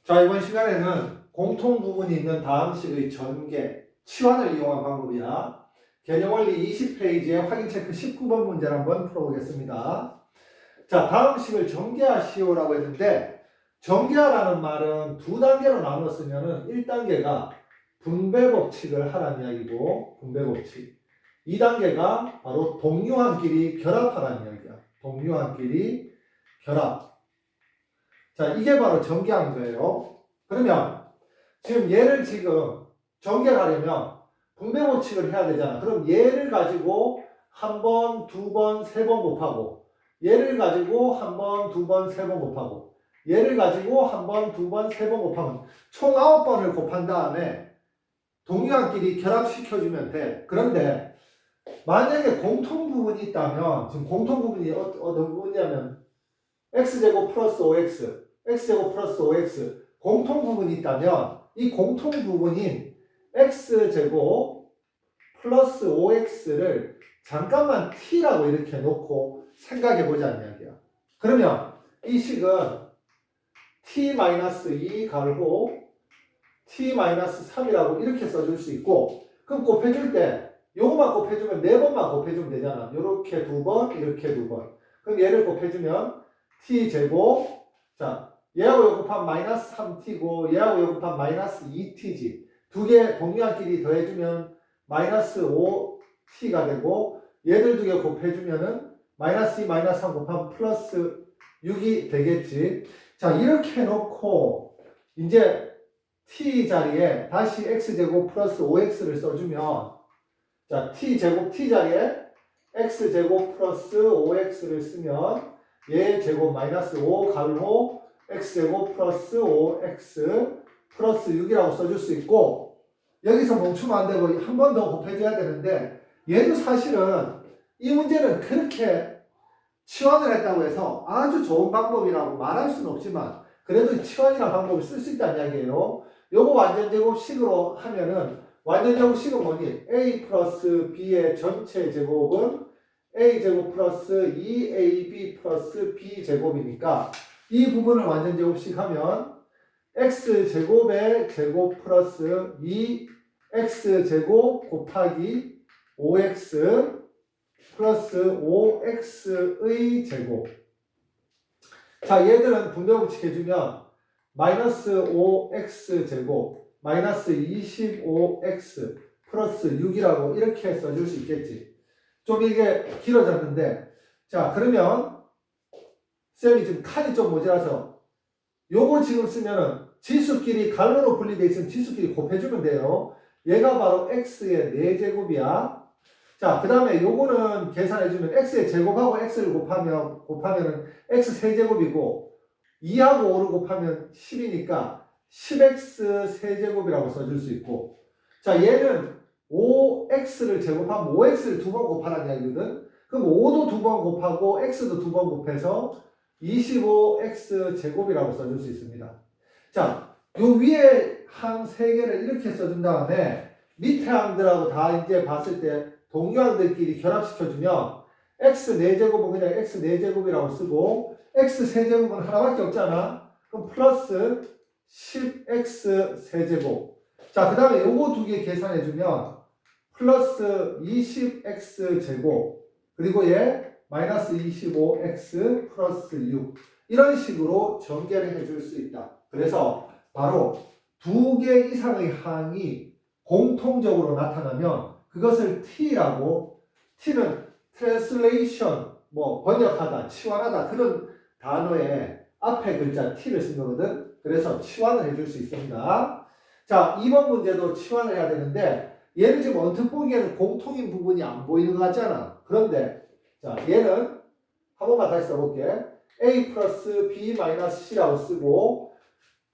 자, 이번 시간에는 공통 부분이 있는 다음식의 전개, 치환을 이용한 방법이야. 개념원리 20페이지의 확인 체크 19번 문제를 한번 풀어보겠습니다. 자, 다음식을 전개하시오라고 했는데, 전개하라는 말은 두 단계로 나눴으면은 1단계가 분배 법칙을 하라는 이야기고, 분배 법칙. 2단계가 바로 동류한끼리 결합하라는 이야기야. 동류한끼리 결합. 자, 이게 바로 전개한 거예요. 그러면 지금 얘를 지금 전개를 하려면 분배 법칙을 해야 되잖아. 그럼 얘를 가지고 한 번, 두 번, 세 번 곱하고, 얘를 가지고 한 번, 두 번, 세 번 곱하고, 얘를 가지고 한 번, 두 번, 세 번 곱하면 총 9번을 곱한 다음에 동류한끼리 결합시켜주면 돼. 그런데 만약에 공통 부분이 있다면, 지금 공통 부분이 어떤 부분이냐면 x제곱 플러스 5x, x제곱 플러스 5x 공통 부분이 있다면 이 공통 부분인 x제곱 플러스 5x를 잠깐만 t라고 이렇게 놓고 생각해보자는 이야기야. 그러면 이 식은 t-2 가르고 t-3이라고 이렇게 써줄 수 있고, 그럼 곱해줄 때 요거만 곱해주면 4번만 곱해주면 되잖아. 요렇게 2번, 이렇게 2번. 그럼 얘를 곱해주면 t제곱, 자, 얘하고 요 곱하면 마이너스 3t고 얘하고 요 곱하면 마이너스 2t지. 두 개 동류한끼리 더해주면 마이너스 5t가 되고, 얘들 두 개 곱해주면은 마이너스 2, 마이너스 3 곱하면 플러스 6이 되겠지. 자, 이렇게 해놓고 이제 t 자리에 다시 x제곱 플러스 5x를 써주면, 자, t제곱 t 자리에 x제곱 플러스 5x를 쓰면 얘 제곱 마이너스 5 가로 x제곱 플러스 5x 플러스 6이라고 써줄 수 있고, 여기서 멈추면 안 되고 한 번 더 곱해줘야 되는데, 얘도 사실은 이 문제는 그렇게 치환을 했다고 해서 아주 좋은 방법이라고 말할 수는 없지만 그래도 치환이라는 방법을 쓸 수 있다는 이야기예요. 요거 완전제곱식으로 하면은, 완전제곱식은 뭐니? a 플러스 b의 전체 제곱은 a제곱 플러스 2ab 플러스 b제곱이니까 이 부분을 완전제곱식 하면 x제곱의 제곱 플러스 2x제곱 곱하기 5x 플러스 5x의 제곱. 자, 얘들은 분배법칙 해주면 마이너스 5x제곱 마이너스 25x 플러스 6이라고 이렇게 써줄 수 있겠지. 좀 이게 길어졌는데, 자, 그러면 쌤이 지금 칸이 좀 모자라서 요거 지금 쓰면은 지수끼리 갈로로 분리되어 있으면 지수끼리 곱해주면 돼요. 얘가 바로 x의 4제곱이야. 자, 그 다음에 요거는 계산해주면 x의 제곱하고 x를 곱하면은 x 세제곱이고 2하고 5를 곱하면 10이니까 10x 세제곱이라고 써줄 수 있고, 자, 얘는 5x를 제곱하면 5x를 2번 곱하라는 이야기거든. 그럼 5도 2번 곱하고 x도 2번 곱해서 25x 제곱이라고 써줄 수 있습니다. 자, 요 위에 항 3개를 이렇게 써준 다음에 밑에 항들하고 다 이제 봤을 때 동류항들끼리 결합시켜주면 x 4제곱은 그냥 x 4제곱이라고 쓰고 x 세제곱은 하나밖에 없잖아. 그럼 플러스 10x 세제곱. 자, 그 다음에 요거 두 개 계산해주면 플러스 20x 제곱, 그리고 얘 마이너스 25x 플러스 6, 이런 식으로 전개를 해줄 수 있다. 그래서 바로 2개 이상의 항이 공통적으로 나타나면 그것을 t라고, t는 translation, 번역하다, 치환하다, 그런 단어에 앞에 글자 t를 쓴 거거든. 그래서 치환을 해줄 수 있습니다. 자, 2번 문제도 치환을 해야 되는데, 얘는 지금 언뜻 보기에는 공통인 부분이 안 보이는 것 같잖아. 그런데, 자, 얘는 한 번만 다시 써볼게. a 플러스 b 마이너스 c라고 쓰고,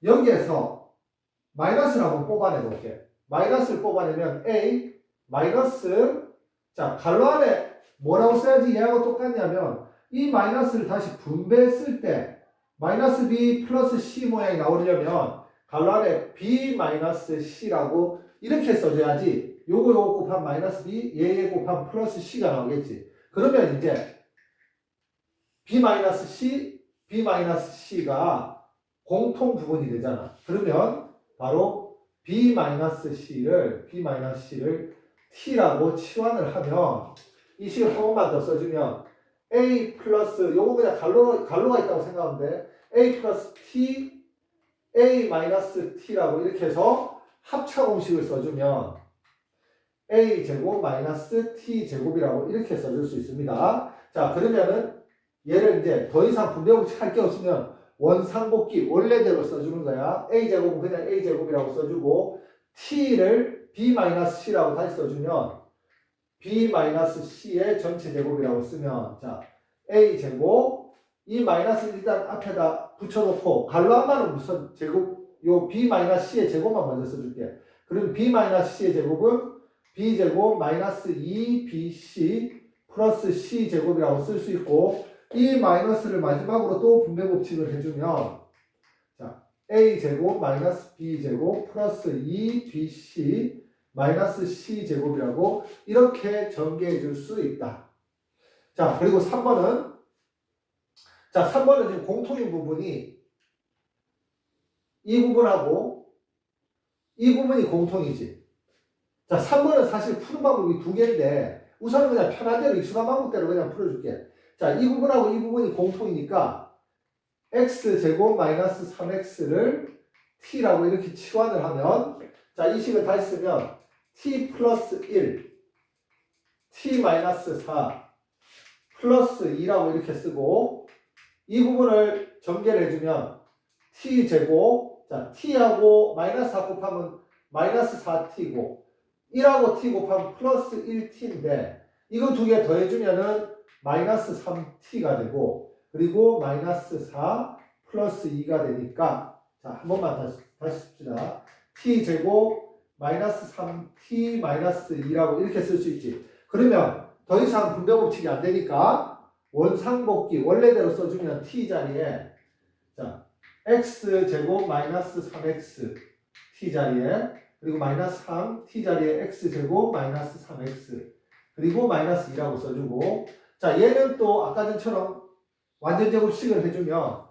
여기에서 마이너스를 한번 뽑아내볼게. 마이너스를 뽑아내면 a 마이너스, 자, 괄호 안에 뭐라고 써야지 얘하고 똑같냐면, 이 마이너스를 다시 분배했을 때 마이너스 b 플러스 c 모양이 나오려면 괄호 안에 b 마이너스 c라고 이렇게 써줘야지 요거 곱하면 마이너스 b, 얘 곱하면 플러스 c가 나오겠지. 그러면 이제 b 마이너스 c가 공통 부분이 되잖아. 그러면 바로 B-C를 T라고 치환을 하면 이 식을 한 번만 더 써주면 A 플러스 요거 그냥 갈로가 있다고 생각하면 돼. A 플러스 T A 마이너스 T라고 이렇게 해서 합차 공식을 써주면 A 제곱 마이너스 T 제곱이라고 이렇게 써줄 수 있습니다. 자, 그러면은 얘를 이제 더 이상 분배 법칙 할 게 없으면 원상복귀 원래대로 써주는 거야. A 제곱은 그냥 A 제곱이라고 써주고 T를 B 마이너스 C라고 다시 써주면 B 마이너스 C의 전체 제곱이라고 쓰면 자 A 제곱 이 마이너스 일단 앞에다 붙여놓고 갈로 한마는 무슨 제곱 요 B 마이너스 C의 제곱만 먼저 써줄게. 그럼 B 마이너스 C의 제곱은 B 제곱 마이너스 2BC 플러스 C 제곱이라고 쓸 수 있고 이 마이너스를 마지막으로 또 분배 법칙을 해주면 자 A 제곱 마이너스 B 제곱 플러스 2BC 마이너스 C 제곱이라고 이렇게 전개해 줄 수 있다. 자, 그리고 3번은 지금 공통인 부분이 이 부분하고 이 부분이 공통이지. 자, 3번은 사실 푸는 방법이 두 개인데 우선은 그냥 편한 대로 익숙한 방법대로 그냥 풀어줄게. 자, 이 부분하고 이 부분이 공통이니까 x제곱 마이너스 3x를 t라고 이렇게 치환을 하면 자, 이 식을 다시 쓰면 t 플러스 1, t 마이너스 4 플러스 2라고 이렇게 쓰고 이 부분을 전개를 해주면 t제곱 자, t하고 마이너스 4 곱하면 마이너스 4t고 1하고 t 곱하면 플러스 1t인데 이거 두 개 더해주면은 마이너스 3t가 되고 그리고 마이너스 4 플러스 2가 되니까 자, 한 번만 다시 씁시다. t제곱 마이너스 3t 마이너스 2라고 이렇게 쓸 수 있지. 그러면 더 이상 분배 법칙이 안 되니까 원상복귀 원래대로 써주면 t 자리에 자 x제곱 마이너스 3x t 자리에 그리고 마이너스 3 t 자리에 x제곱 마이너스 3x 그리고 마이너스 2라고 써주고 자 얘는 또 아까 전처럼 완전 제곱식을 해주면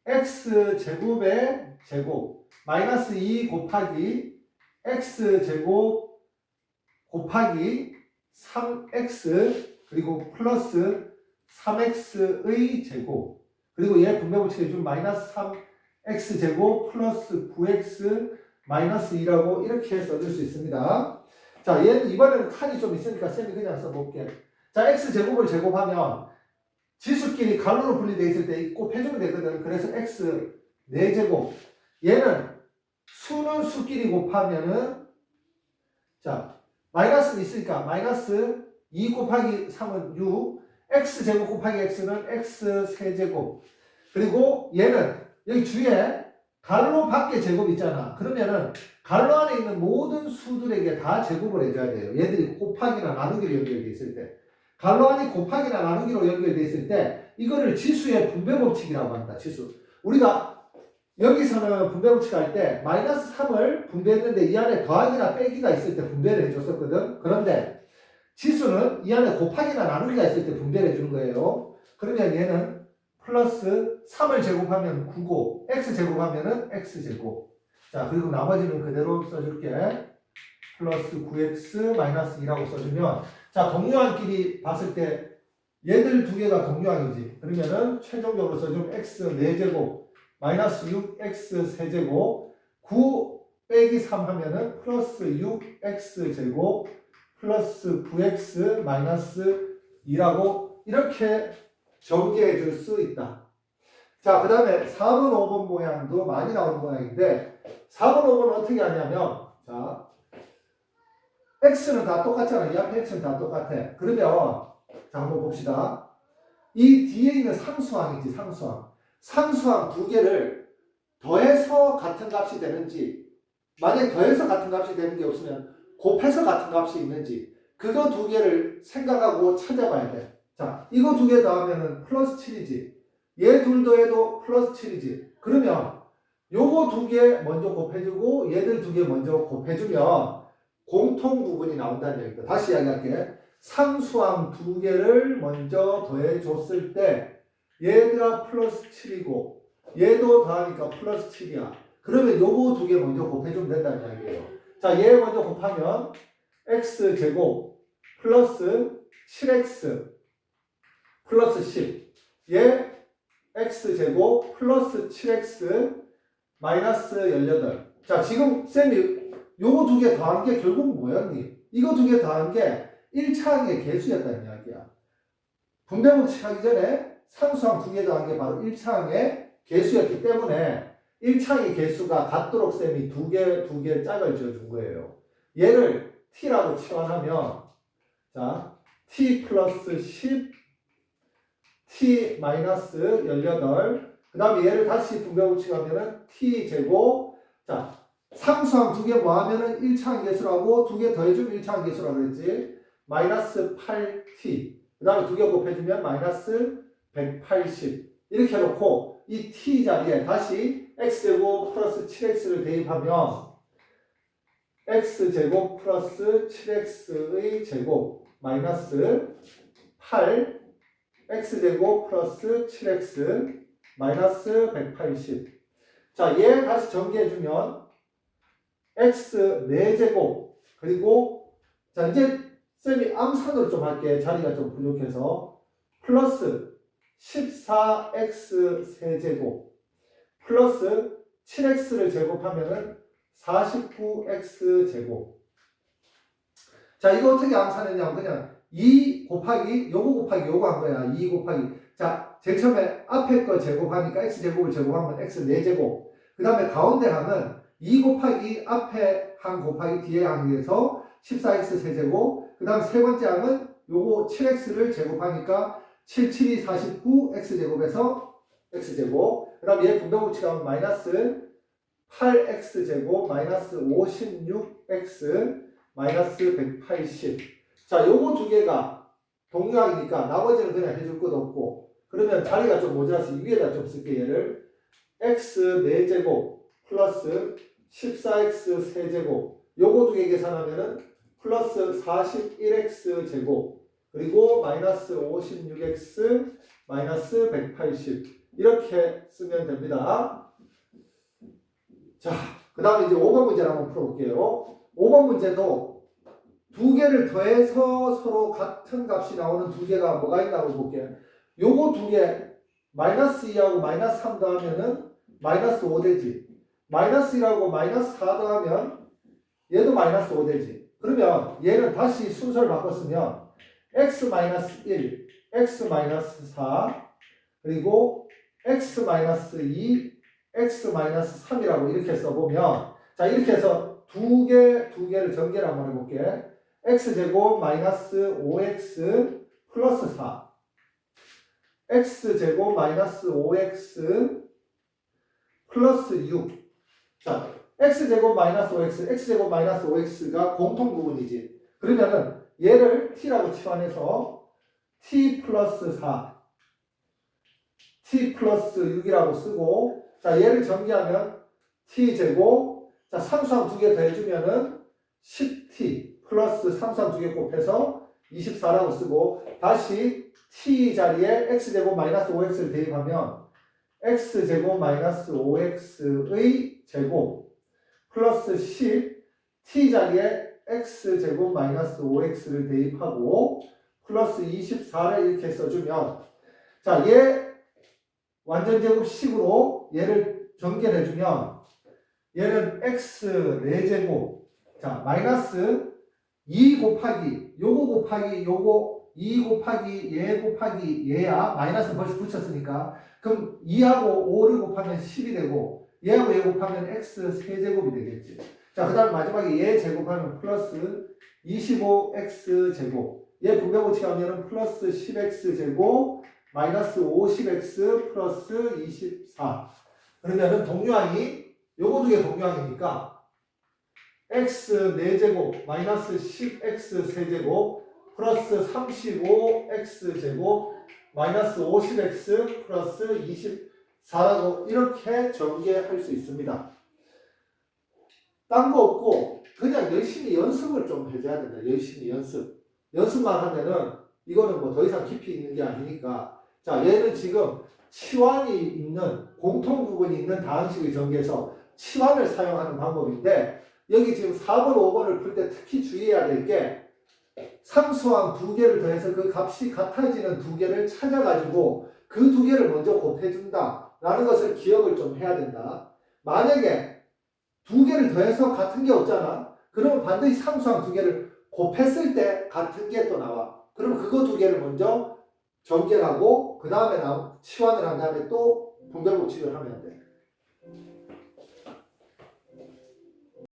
x제곱의 제곱 마이너스 2 곱하기 x제곱 곱하기 3x 그리고 플러스 3x의 제곱 그리고 얘 분배 법칙 해주면 마이너스 3x제곱 플러스 9x 마이너스 2라고 이렇게 써줄 수 있습니다. 자, 얘는 이번에는 칸이 좀 있으니까 쌤이 그냥 써볼게. 자, x제곱을 제곱하면 지수끼리 가로로 분리되어 있을 때 곱해주면 되거든. 그래서 x 4제곱 얘는 수는 수끼리 곱하면은 자 마이너스는 있으니까 마이너스 2 곱하기 3은 6 x제곱 곱하기 x는 x 세제곱 그리고 얘는 여기 주위에 가로 밖에 제곱 있잖아. 그러면은 가로 안에 있는 모든 수들에게 다 제곱을 해줘야 돼요. 얘들이 곱하기나 나누기로 연결되어 있을 때 가로 안이 곱하기나 나누기로 연결되어 있을 때 이거를 지수의 분배 법칙이라고 한다. 지수. 우리가 여기서는 분배 법칙 할 때 마이너스 3을 분배했는데 이 안에 더하기나 빼기가 있을 때 분배를 해줬었거든. 그런데 지수는 이 안에 곱하기나 나누기가 있을 때 분배를 해주는 거예요. 그러면 얘는 플러스 3을 제곱하면 9고 x 제곱하면은 x제곱 자 그리고 나머지는 그대로 써줄게. 플러스 9x 마이너스 2라고 써주면 자 동류항끼리 봤을 때 얘들 두 개가 동류항이지. 그러면은 최종적으로 써주면 x 4제곱 마이너스 6x 세제곱 9 빼기 3 하면은 플러스 6x 제곱 플러스 9x 마이너스 2라고 이렇게 전개해 줄 수 있다. 자, 그 다음에 4번, 5번 모양도 많이 나오는 모양인데 4번, 5번은 어떻게 하냐면 자 x는 다 똑같잖아. 이 앞에 x는 다 똑같아. 그러면 자 한번 봅시다. 이 뒤에 있는 상수항이지. 상수항 두 개를 더해서 같은 값이 되는지 만약에 더해서 같은 값이 되는 게 없으면 곱해서 같은 값이 있는지 그거 두 개를 생각하고 찾아봐야 돼. 자, 이거 두 개 더하면은 플러스 7이지. 얘 둘 더해도 플러스 7이지. 그러면 요거 두 개 먼저 곱해주고 얘들 두 개 먼저 곱해주면 공통 부분이 나온다는 얘기다. 다시 이야기할게. 상수항 두 개를 먼저 더해줬을 때 얘들아 플러스 7이고 얘도 더하니까 플러스 7이야. 그러면 요거 두 개 먼저 곱해주면 된다는 이야기예요. 자, 얘 먼저 곱하면 x제곱 플러스 7x 플러스 10. 얘 x제곱 플러스 7x 마이너스 18. 자, 지금 쌤이 요거 두 개 더한 게 결국 뭐였니? 이거 두 개 더한 게 1차항의 개수였다는 이야기야. 분배법칙 하기 전에 상수항 두 개 더한 게 바로 1차항의 개수였기 때문에 1차항의 개수가 같도록 쌤이 두 개 짝을 지어준 거예요. 얘를 t라고 치환하면 자, t 플러스 10, t 마이너스 18. 그 다음에 얘를 다시 분배법칙 하면은 t제곱. 자, 상수항 두 개 모으면은 1차항 개수라고 두 개 더해주면 1차항 개수라고 그랬지. 마이너스 8t. 그 다음에 두 개 곱해주면 마이너스 180. 이렇게 해놓고 이 t 자리에 다시 x제곱 플러스 7x를 대입하면 x제곱 플러스 7x의 제곱 마이너스 8 x제곱 플러스 7x 마이너스 180. 자, 얘 다시 전개해주면 x 4제곱 그리고 자 이제 쌤이 암산으로 좀 할게. 자리가 좀 부족해서 플러스 14x 세제곱 플러스 7x를 제곱하면은 49x 제곱. 자, 이거 어떻게 암산했냐면 그냥 2 곱하기 요거 곱하기 요거 한 거야. 2 곱하기. 자, 제일 처음에 앞에 거 제곱하니까 x제곱을 제곱하면 x 4제곱. 그 다음에 가운데 항은 2 곱하기 앞에 항 곱하기 뒤에 항에서 14x 세제곱. 그 다음 세 번째 항은 요거 7x를 제곱하니까 7, 7이 49 x제곱에서 x제곱. 그 다음 얘 분배법칙 하면 마이너스 8x제곱 마이너스 56x 마이너스 180. 자, 요거 두 개가 동일하니까 나머지는 그냥 해줄 것 없고, 그러면 자리가 좀 모자라서 이 위에다 좀 쓸게. 얘를 x 4제곱 플러스 14x 세제곱. 요거 두 개 계산하면은 플러스 41x 제곱 그리고 마이너스 56x 마이너스 180. 이렇게 쓰면 됩니다. 자, 그 다음에 이제 5번 문제를 한번 풀어볼게요. 5번 문제도 두 개를 더해서 서로 같은 값이 나오는 두 개가 뭐가 있다고 볼게요. 요거 두 개 마이너스 2하고 마이너스 3 더하면은 마이너스 5 되지. 마이너스 1하고 마이너스 4 더하면 얘도 마이너스 5 되지. 그러면 얘는 다시 순서를 바꿨으면 x 마이너스 1, x 마이너스 4 그리고 x 마이너스 2, x 마이너스 3이라고 이렇게 써보면, 자, 이렇게 해서 두 개를 전개를 한번 해볼게. x제곱 마이너스 5x 플러스 4 x제곱 마이너스 5x 플러스 6. 자, x제곱 마이너스 5x, x제곱 마이너스 5x가 공통 부분이지. 그러면은 얘를 t라고 치환해서 t 플러스 4 t 플러스 6이라고 쓰고, 자, 얘를 전개하면 t제곱, 자, 상수항 두 개 더해주면은 10t 플러스 상수항 두 개 곱해서 24라고 쓰고, 다시 t 자리에 x제곱 마이너스 5x를 대입하면 x제곱 마이너스 5x의 제곱 플러스 10 t 자리에 x제곱 마이너스 5x를 대입하고 플러스 24를 이렇게 써주면, 자, 얘 완전 제곱식으로 얘를 전개해주면 얘는 x 4제곱, 자, 마이너스 2 곱하기 요거 곱하기 요거 2 곱하기 얘 곱하기 얘야. 마이너스 벌써 붙였으니까. 그럼 2하고 5를 곱하면 10이 되고 얘하고 얘 곱하면 x 세제곱이 되겠지. 자, 그 다음 마지막에 얘 제곱하면 플러스 25x 제곱. 얘 분배법칙 하면은 플러스 10x 제곱 마이너스 50x 플러스 24. 그러면은 동류항이 요거 두 개 동류항이니까 x 4제곱 마이너스 10x 세제곱 플러스 35x 제곱 마이너스 50x 플러스 24라고 이렇게 전개할 수 있습니다. 딴 거 없고 그냥 열심히 연습을 좀 해줘야 된다. 열심히 연습만 하면은 이거는 뭐 더 이상 깊이 있는 게 아니니까. 자, 얘는 지금 치환이 있는 공통 부분이 있는 다항식의 전개에서 치환을 사용하는 방법인데 여기 지금 4번, 5번을 풀 때 특히 주의해야 될 게 상수항 두 개를 더해서 그 값이 같아지는 두 개를 찾아가지고 그 두 개를 먼저 곱해준다 라는 것을 기억을 좀 해야 된다. 만약에 두 개를 더해서 같은 게 없잖아. 그러면 반드시 상수항 두 개를 곱했을 때 같은 게 또 나와. 그럼 그거 두 개를 먼저 전개하고 그 다음에 치환을 한 다음에 또 분별 법칙을 하면 돼.